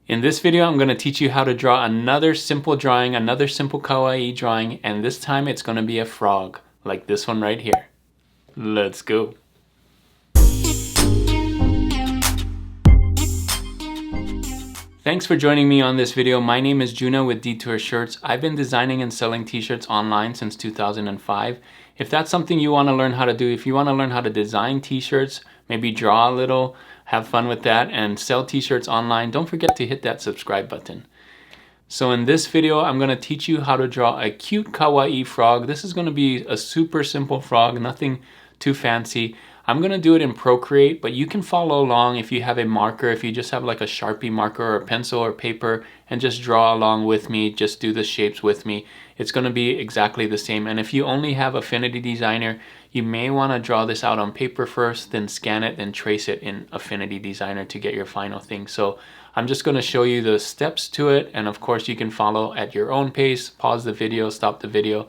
In this video, I'm going to teach you how to draw another simple drawing, another simple kawaii drawing, and this time it's going to be a frog, like this one right here. Let's go. Thanks for joining me on this video. My name is Juno with Detour Shirts. I've been designing and selling t-shirts online since 2005. If that's something you want to learn how to do, if you want to learn how to design t-shirts, maybe draw a little, have fun with that, and sell t-shirts online, don't forget to hit that subscribe button. So in this video, I'm going to teach you how to draw a cute kawaii frog. This is going to be a super simple frog, nothing too fancy. I'm going to do it in Procreate, but you can follow along if you have a marker, if you just have like a Sharpie marker or a pencil or paper, and just draw along with me, just do the shapes with me. It's going to be exactly the same. And if you only have Affinity Designer, you may want to draw this out on paper first, then scan it, then trace it in Affinity Designer to get your final thing. So I'm just going to show you the steps to it, and of course you can follow at your own pace. Pause the video, stop the video,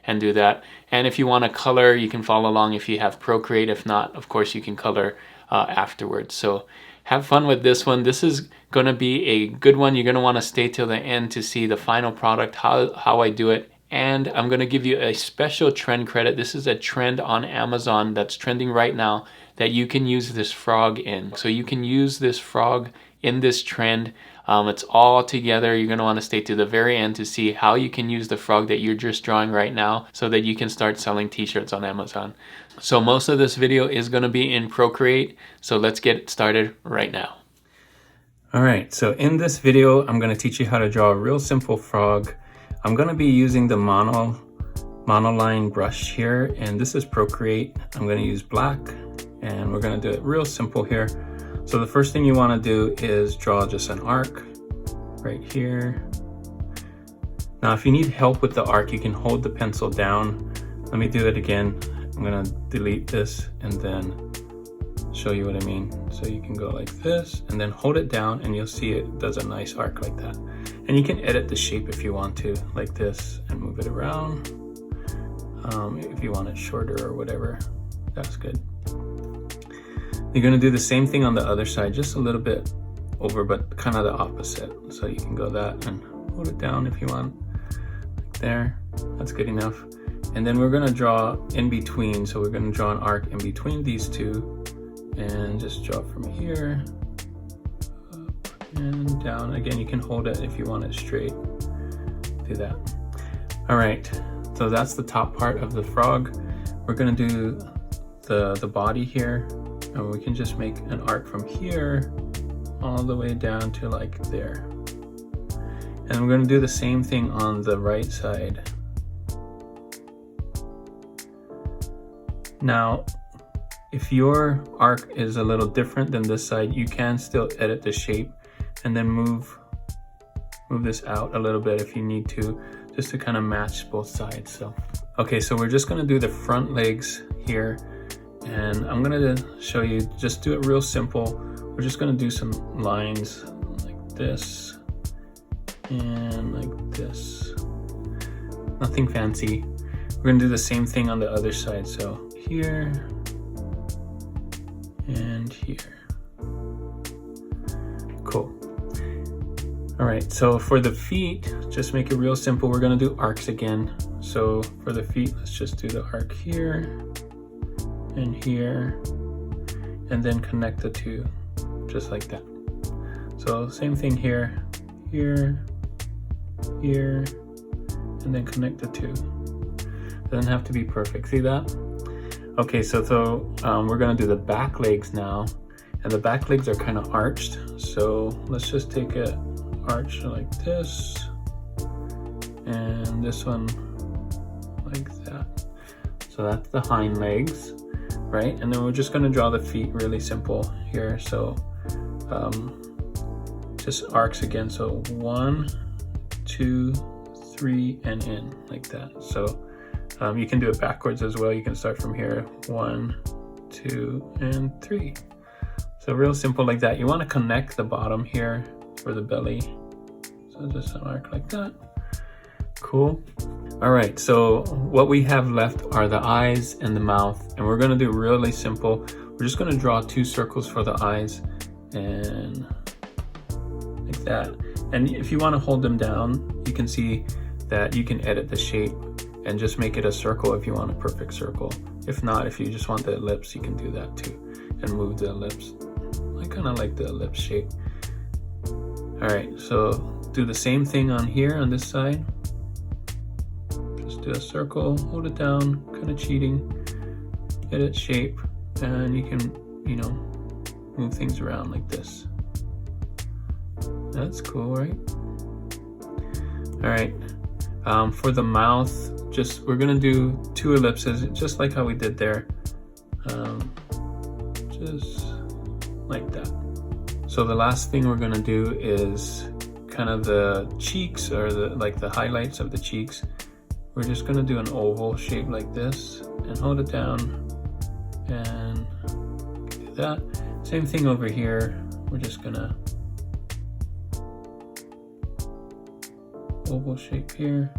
and do that. And if you want to color, you can follow along if you have Procreate. If not, of course you can color afterwards. So have fun with this one. This is going to be a good one. You're going to want to stay till the end to see the final product, how I do it. And I'm going to give you a special trend credit. This is a trend on Amazon that's trending right now that you can use this frog in. So you can use this frog in this trend. It's all together. You're going to want to stay to the very end to see how you can use the frog that you're just drawing right now so that you can start selling t-shirts on Amazon. So most of this video is going to be in Procreate. So let's get started right now. All right, so in this video, I'm going to teach you how to draw a real simple frog. I'm going to be using the monoline brush here, and this is Procreate. I'm going to use black, and we're going to do it real simple here. So the first thing you want to do is draw just an arc right here. Now, if you need help with the arc, you can hold the pencil down. Let me do it again. I'm going to delete this and then show you what I mean. So you can go like this and then hold it down, and you'll see it does a nice arc like that. And you can edit the shape if you want to, like this, and move it around. If you want it shorter or whatever, that's good. You're going to do the same thing on the other side, just a little bit over, but kind of the opposite. So you can go that and hold it down if you want, like there. That's good enough. And then we're going to draw in between. So we're going to draw an arc in between these two, and just draw from here up and down. Again, you can hold it if you want it straight. Do that. All right, so that's the top part of the frog. We're going to do the body here. And we can just make an arc from here all the way down to like there. And we're going to do the same thing on the right side. Now, if your arc is a little different than this side, you can still edit the shape and then move this out a little bit if you need to, just to kind of match both sides. So, okay, so we're just going to do the front legs here. And I'm going to show you, just do it real simple. We're just going to do some lines like this and like this. Nothing fancy. We're going to do the same thing on the other side. So here and here. Cool. All right, so for the feet, just make it real simple. We're going to do arcs again. So for the feet, let's just do the arc here and here, and then connect the two just like that. So same thing here, here, here, and then connect the two. Doesn't have to be perfect, see that? Okay, so we're gonna do the back legs now, and the back legs are kind of arched. So let's just take a arch like this, and this one like that. So that's the hind legs. Right, and then we're just going to draw the feet really simple here. So just arcs again. So 1, 2, 3, and in like that. So you can do it backwards as well. You can start from here, 1, 2, and 3. So real simple like that. You want to connect the bottom here for the belly. So just an arc like that. Cool. All right, so what we have left are the eyes and the mouth, and we're gonna do really simple. We're just gonna draw 2 circles for the eyes, and like that. And if you want to hold them down, you can see that you can edit the shape and just make it a circle if you want a perfect circle. If not, if you just want the ellipse, you can do that too and move the ellipse. I kind of like the ellipse shape. All right, so do the same thing on here on this side. Just do a circle, hold it down, kind of cheating, edit shape, and you can, you know, move things around like this. That's cool, right? All right, for the mouth, we're gonna do 2 ellipses, just like how we did there. Just like that. So the last thing we're gonna do is kind of the cheeks, or the highlights of the cheeks. We're just gonna do an oval shape like this and hold it down and do that. Same thing over here. We're just gonna oval shape here.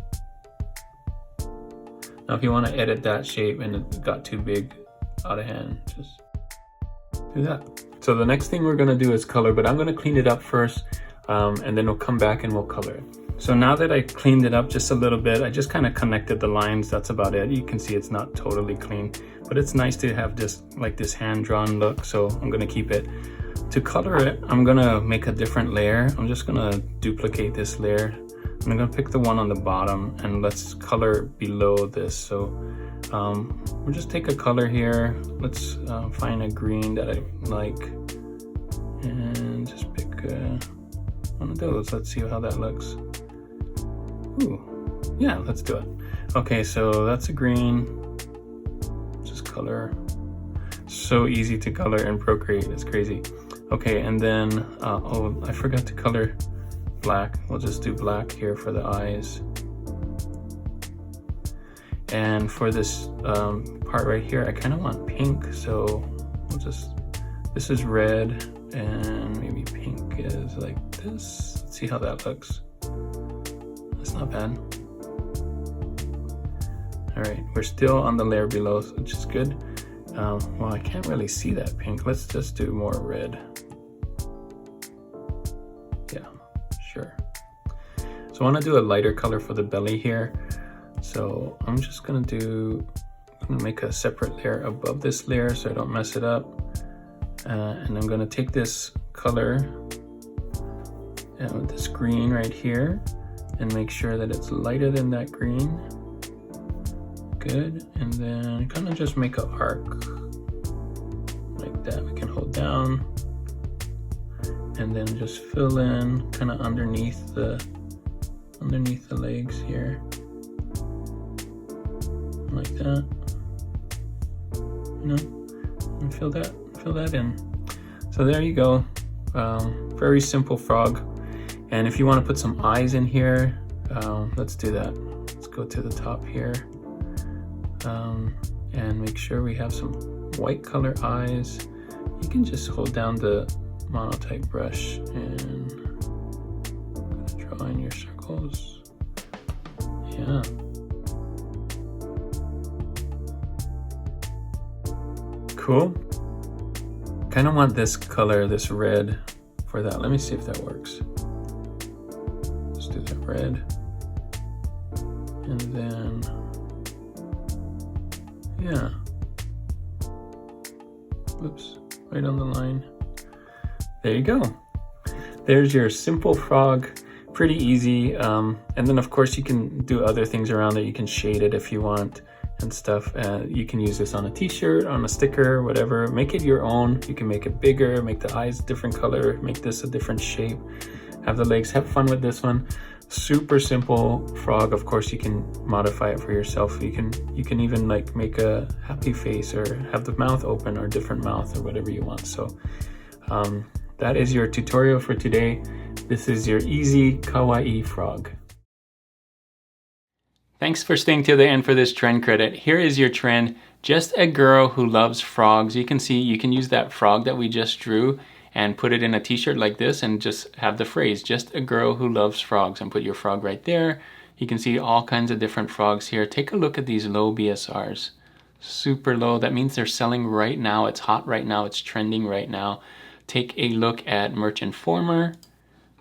Now if you want to edit that shape and it got too big, out of hand, just do that. So the next thing we're going to do is color, but I'm going to clean it up first, and then we'll come back and we'll color it. So now that I cleaned it up just a little bit, I just kind of connected the lines. That's about it. You can see it's not totally clean, but it's nice to have this hand-drawn look, so I'm going to keep it. To color it, I'm going to make a different layer. I'm just going to duplicate this layer. I'm gonna pick the one on the bottom and let's color below this. So we'll just take a color here. Let's find a green that I like and just pick one of those. Let's see how that looks. Ooh, yeah, let's do it. Okay, so that's a green. Just color. So easy to color in Procreate, it's crazy. Okay, and then, oh, I forgot to color black. We'll just do black here for the eyes. And for this part right here, I kind of want pink, so we'll just, this is red and maybe pink is like this. Let's see how that looks. That's not bad. All right, we're still on the layer below, which is good. Well, I can't really see that pink. Let's just do more red. Yeah, sure. So I want to do a lighter color for the belly here. So I'm just gonna make a separate layer above this layer so I don't mess it up. And I'm gonna take this color with this green right here and make sure that it's lighter than that green. Good, and then kind of just make an arc like that. We can hold down and then just fill in kind of underneath the legs here, like that. You know, and fill that in. So there you go. Very simple frog. And if you want to put some eyes in here, let's do that. Let's go to the top here. And make sure we have some white color eyes. You can just hold down the monotype brush and draw in your circles. Yeah. Cool. Kind of want this color, this red for that. Let me see if that works. Let's do that red. And then yeah. Oops, right on the line. There you go. There's your simple frog. Pretty easy. And then of course you can do other things around it. You can shade it if you want and stuff. You can use this on a t-shirt, on a sticker, whatever. Make it your own. You can make it bigger, make the eyes a different color, make this a different shape. Have the legs, have fun with this one. Super simple frog. Of course you can modify it for yourself. You can even like make a happy face or have the mouth open or different mouth or whatever you want. So that is your tutorial for today. This is your easy kawaii frog. Thanks for staying to the end for this trend credit. Here is your trend. Just a girl who loves frogs. You can see you can use that frog that we just drew and put it in a t-shirt like this and just have the phrase, just a girl who loves frogs, and put your frog right there. You can see all kinds of different frogs here. Take a look at these low BSRs. Super low. That means they're selling right now. It's hot right now. It's trending right now. Take a look at Merch Informer.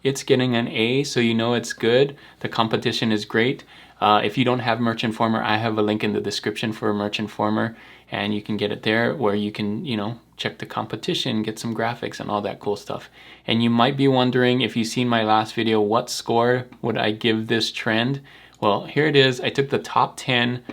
it's getting an A, so you know it's good. The competition is great. If you don't have Merch Informer, I have a link in the description for Merch Informer, and you can get it there where you can, you know, check the competition, get some graphics and all that cool stuff. And you might be wondering, if you've seen my last video, what score would I give this trend? Well, here it is. I took the top 10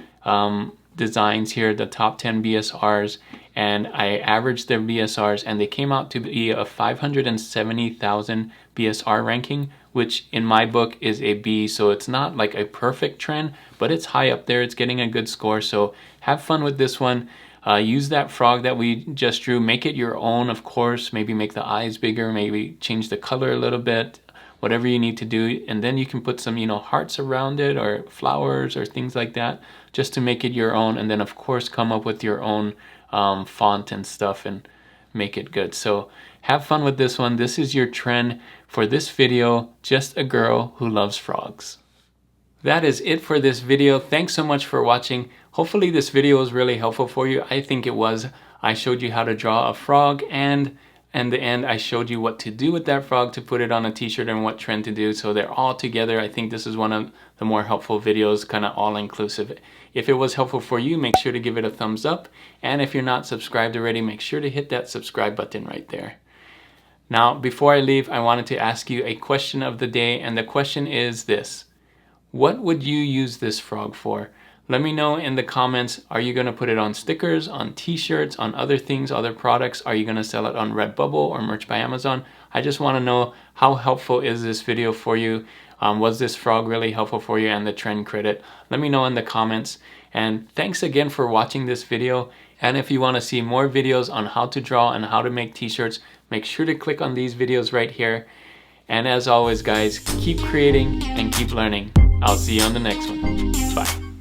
designs here, the top 10 BSRs, and I averaged their BSRs, and they came out to be a 570,000 BSR ranking, which in my book is a B. So it's not like a perfect trend, but it's high up there. It's getting a good score. So have fun with this one. Use that frog that we just drew, make it your own, of course. Maybe make the eyes bigger, maybe change the color a little bit, whatever you need to do. And then you can put some, you know, hearts around it or flowers or things like that, just to make it your own. And then of course come up with your own font and stuff and make it good. So have fun with this one. This is your trend for this video, just a girl who loves frogs. That is it for this video. Thanks so much for watching. Hopefully this video was really helpful for you. I think it was. I showed you how to draw a frog, and in the end I showed you what to do with that frog to put it on a t-shirt and what trend to do. So they're all together. I think this is one of the more helpful videos, kind of all inclusive. If it was helpful for you, make sure to give it a thumbs up. And if you're not subscribed already, make sure to hit that subscribe button right there. Now, before I leave, I wanted to ask you a question of the day, and the question is this: what would you use this frog for? Let me know in the comments. Are you going to put it on stickers, on t-shirts, on other things, other products? Are you going to sell it on Redbubble or Merch by Amazon? I just want to know, how helpful is this video for you? Was this frog really helpful for you, and the trend credit? Let me know in the comments. And thanks again for watching this video. And if you want to see more videos on how to draw and how to make t-shirts, make sure to click on these videos right here. And as always, guys, keep creating and keep learning. I'll see you on the next one. Bye.